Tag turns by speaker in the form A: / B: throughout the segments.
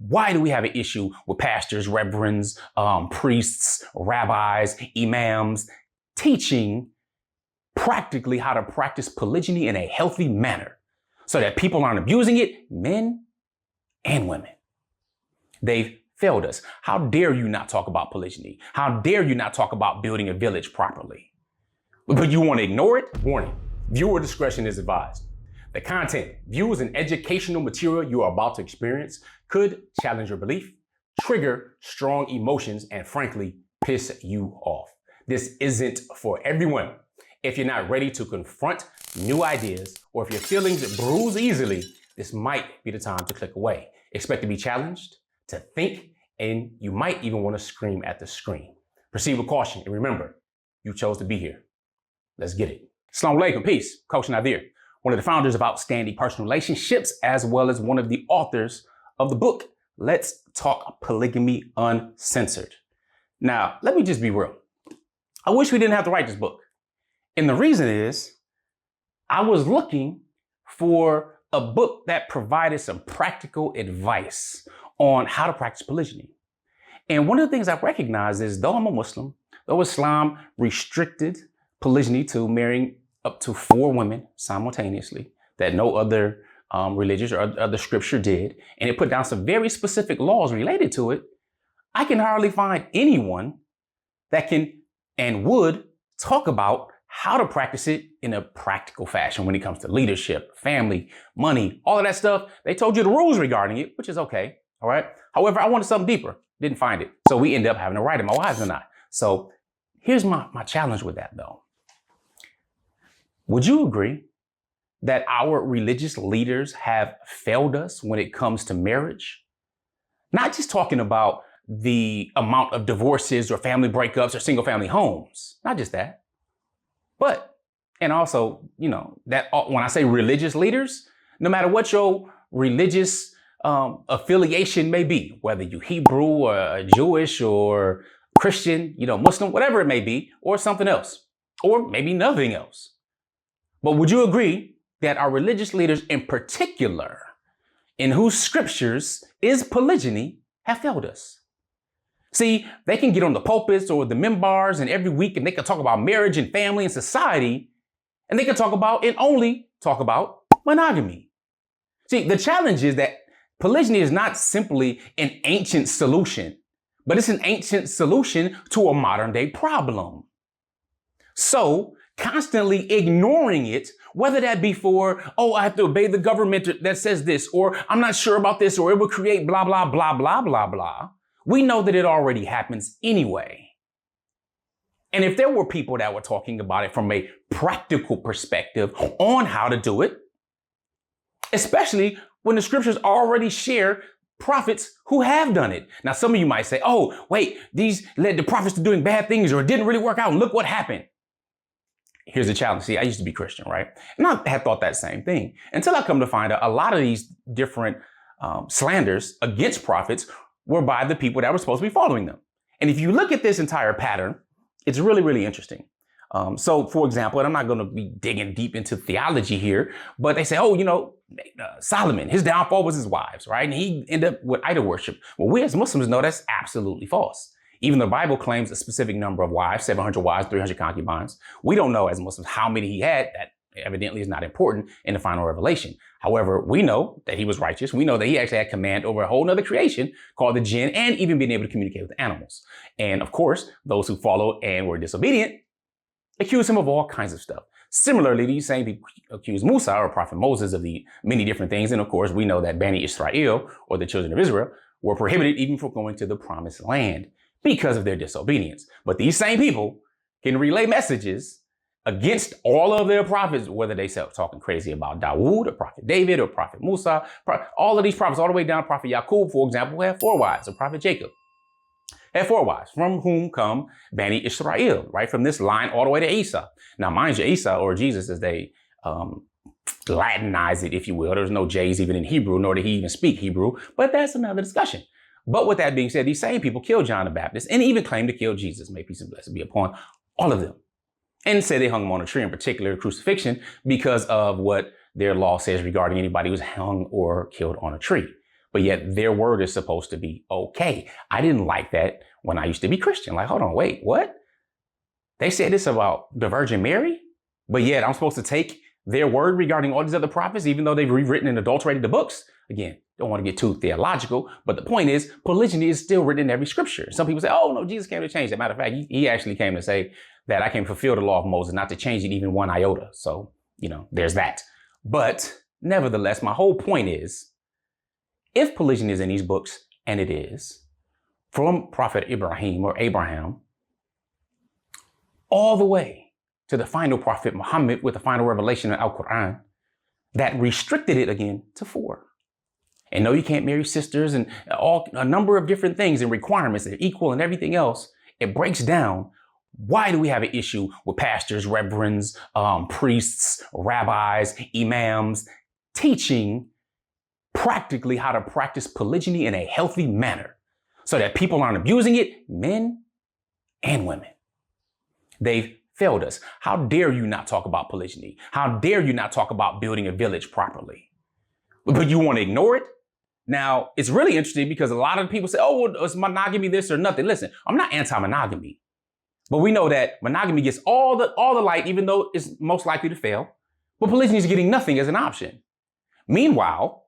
A: Why do we have an issue with pastors, reverends, priests, rabbis, imams teaching practically how to practice polygyny in a healthy manner so that people aren't abusing it, men and women? They've failed us. How dare you not talk about polygyny? How dare you not talk about building a village properly? But you want to ignore it? Warning, viewer discretion is advised. The content, views, and educational material you are about to experience could challenge your belief, trigger strong emotions, and frankly, piss you off. This isn't for everyone. If you're not ready to confront new ideas, or if your feelings bruise easily, this might be the time to click away. Expect to be challenged, to think, and you might even want to scream at the screen. Proceed with caution, and remember, you chose to be here. Let's get it. Assalamu alaikum, peace. Coach Nazir, one of the founders of Outstanding Personal Relationships, as well as one of the authors of the book, Let's Talk Polygamy Uncensored. Now, let me just be real. I wish we didn't have to write this book. And the reason is, I was looking for a book that provided some practical advice on how to practice polygyny. And one of the things I recognized is, though I'm a Muslim, though Islam restricted polygyny to marrying up to 4 women simultaneously, that no other religious or other scripture did, and it put down some very specific laws related to it, I can hardly find anyone that can and would talk about how to practice it in a practical fashion when it comes to leadership, family, money, all of that stuff. They told you the rules regarding it, which is okay, all right? However, I wanted something deeper, didn't find it. So we ended up having to write it, my wives and I. So here's my challenge with that though. Would you agree that our religious leaders have failed us when it comes to marriage? Not just talking about the amount of divorces or family breakups or single family homes, not just that, but, and also, that when I say religious leaders, no matter what your religious affiliation may be, whether you Hebrew or Jewish or Christian, Muslim, whatever it may be, or something else, or maybe nothing else. But would you agree that our religious leaders in particular, in whose scriptures is polygyny, have failed us? See, they can get on the pulpits or the minbars and every week and they can talk about marriage and family and society, and they can talk about and only talk about monogamy. See, the challenge is that polygyny is not simply an ancient solution, but it's an ancient solution to a modern day problem. So constantly ignoring it, whether that be for, I have to obey the government that says this, or I'm not sure about this, or it will create blah, blah, blah, blah, blah, blah. We know that it already happens anyway. And if there were people that were talking about it from a practical perspective on how to do it, especially when the scriptures already share prophets who have done it. Now, some of you might say, wait, these led the prophets to doing bad things, or it didn't really work out, and look what happened. Here's the challenge. See, I used to be Christian, right? And I had thought that same thing until I come to find out a lot of these different slanders against prophets were by the people that were supposed to be following them. And if you look at this entire pattern, it's really, really interesting. So, for example, and I'm not going to be digging deep into theology here, but they say, Solomon, his downfall was his wives, right? And he ended up with idol worship. Well, we as Muslims know that's absolutely false. Even the Bible claims a specific number of wives, 700 wives, 300 concubines. We don't know as Muslims how many he had. That evidently is not important in the final revelation. However, we know that he was righteous. We know that he actually had command over a whole nother creation called the jinn, and even being able to communicate with animals. And of course, those who followed and were disobedient accused him of all kinds of stuff. Similarly, these same people accused Musa, or Prophet Moses, of the many different things. And of course, we know that Bani Israel, or the children of Israel, were prohibited even from going to the promised land because of their disobedience. But these same people can relay messages against all of their prophets, whether they start talking crazy about Dawood or Prophet David or Prophet Musa, all of these prophets, all the way down to Prophet Yaqub, for example, who had 4 wives, or Prophet Jacob had 4 wives, from whom come Bani Israel, right? From this line all the way to Isa. Now, mind you, Isa, or Jesus, as they Latinize it, if you will. There's no J's even in Hebrew, nor did he even speak Hebrew, but that's another discussion. But with that being said, these same people killed John the Baptist and even claimed to kill Jesus. May peace and blessing be upon all of them. And say they hung him on a tree, in particular crucifixion, because of what their law says regarding anybody who's hung or killed on a tree. but yet their word is supposed to be okay. I didn't like that when I used to be Christian. Like, hold on, wait, what? They said this about the Virgin Mary, but yet I'm supposed to take their word regarding all these other prophets, even though they've rewritten and adulterated the books. Again, don't want to get too theological, but the point is polygyny is still written in every scripture. Some people say, oh no, Jesus came to change that. Matter of fact, he actually came to say that I came to fulfill the law of Moses, not to change it even one iota. So, there's that. But nevertheless, my whole point is, if polygyny is in these books, and it is, from Prophet Ibrahim or Abraham, all the way to the final prophet Muhammad with the final revelation of Al-Quran, that restricted it again to 4. And no, you can't marry sisters and a number of different things and requirements that are equal and everything else. It breaks down. Why do we have an issue with pastors, reverends, priests, rabbis, imams teaching practically how to practice polygyny in a healthy manner so that people aren't abusing it, men and women? They've failed us. How dare you not talk about polygyny? How dare you not talk about building a village properly? But you want to ignore it? Now, it's really interesting because a lot of people say, oh, well, it's monogamy this or nothing. Listen, I'm not anti-monogamy, but we know that monogamy gets all the light, even though it's most likely to fail. But polygyny is getting nothing as an option. Meanwhile,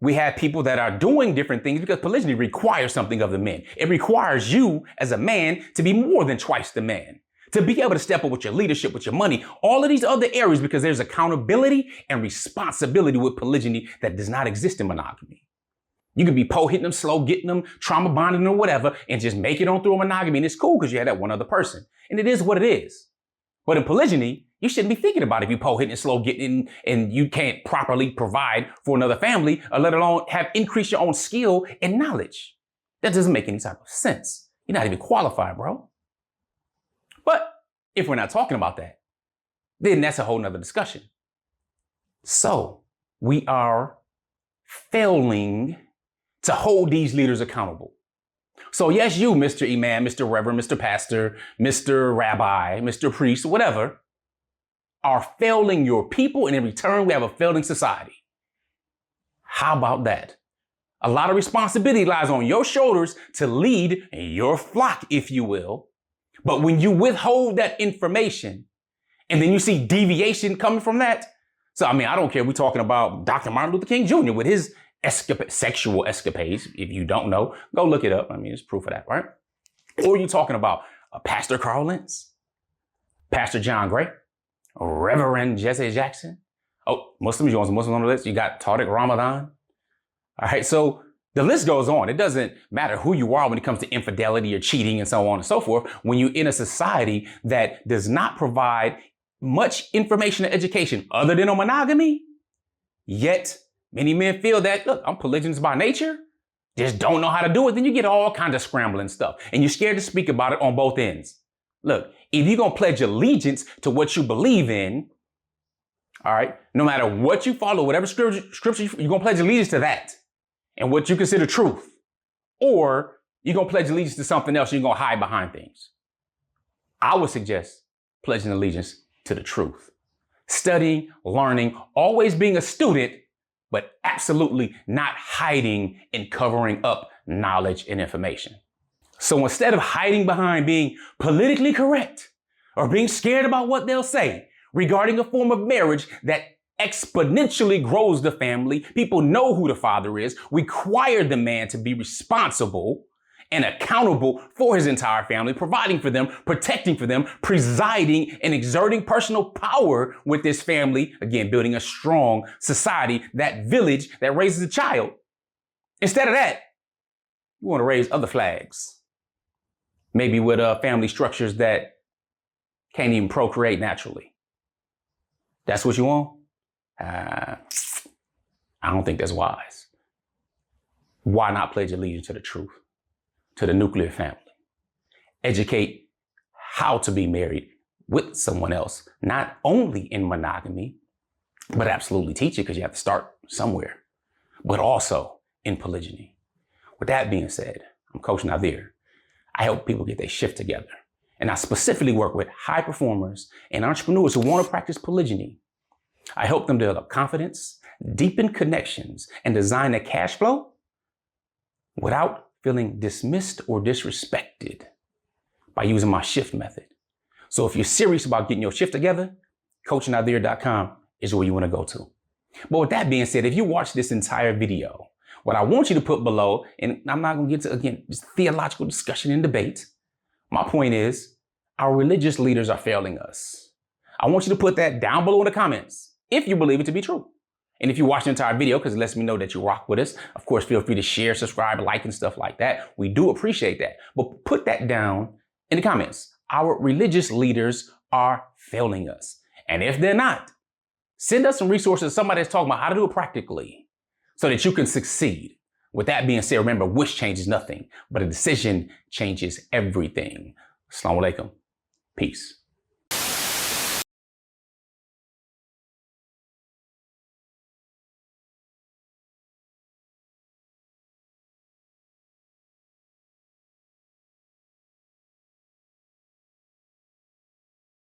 A: we have people that are doing different things because polygyny requires something of the men. It requires you as a man to be more than twice the man, to be able to step up with your leadership, with your money, all of these other areas, because there's accountability and responsibility with polygyny that does not exist in monogamy. You could be hitting them, slow getting them, trauma bonding them, or whatever, and just make it on through a monogamy. And it's cool because you had that one other person. And it is what it is. But in polygyny, you shouldn't be thinking about if you hitting and slow getting and you can't properly provide for another family, or let alone have increased your own skill and knowledge. That doesn't make any type of sense. You're not even qualified, bro. But if we're not talking about that, then that's a whole nother discussion. So we are failing to hold these leaders accountable. So yes, you, Mr. Imam, Mr. Reverend, Mr. Pastor, Mr. Rabbi, Mr. Priest, whatever, are failing your people, and in return, we have a failing society. How about that? A lot of responsibility lies on your shoulders to lead your flock, if you will. But when you withhold that information and then you see deviation coming from that. So, I don't care. We're talking about Dr. Martin Luther King Jr. with his sexual escapades. If you don't know, go look it up. There's proof of that, right? Or you're talking about Pastor Carl Lentz, Pastor John Gray, Reverend Jesse Jackson. Oh, Muslims, you want some Muslims on the list? You got Tariq Ramadan. All right, so the list goes on. It doesn't matter who you are when it comes to infidelity or cheating and so on and so forth. When you're in a society that does not provide much information or education other than on monogamy, yet many men feel that, look, I'm polygynous by nature, just don't know how to do it, then you get all kinds of scrambling stuff. And you're scared to speak about it on both ends. Look, if you're going to pledge allegiance to what you believe in, all right, no matter what you follow, whatever scripture you're going to pledge allegiance to that and what you consider truth. Or you're going to pledge allegiance to something else, you're going to hide behind things. I would suggest pledging allegiance to the truth. Studying, learning, always being a student, but absolutely not hiding and covering up knowledge and information. So instead of hiding behind being politically correct or being scared about what they'll say regarding a form of marriage that exponentially grows the family, people know who the father is, require the man to be responsible and accountable for his entire family, providing for them, protecting for them, presiding and exerting personal power with this family, again, building a strong society, that village that raises a child. Instead of that, you want to raise other flags, maybe with family structures that can't even procreate naturally. That's what you want? I don't think that's wise. Why not pledge allegiance to the truth? To the nuclear family. Educate how to be married with someone else, not only in monogamy, but absolutely teach it because you have to start somewhere, but also in polygyny. With that being said, I'm Coach Nazir. I help people get their shift together. And I specifically work with high performers and entrepreneurs who want to practice polygyny. I help them develop confidence, deepen connections, and design a cash flow without feeling dismissed or disrespected by using my shift method. So if you're serious about getting your shift together, CoachNazir.com is where you want to go to. But with that being said, if you watch this entire video, what I want you to put below, and I'm not going to get to, again, just theological discussion and debate. My point is, our religious leaders are failing us. I want you to put that down below in the comments if you believe it to be true. And if you watch the entire video, because it lets me know that you rock with us, of course, feel free to share, subscribe, like, and stuff like that. We do appreciate that. But put that down in the comments. Our religious leaders are failing us. And if they're not, send us some resources, somebody that's talking about how to do it practically so that you can succeed. With that being said, remember, wish changes nothing, but a decision changes everything. Assalamu alaikum. Peace.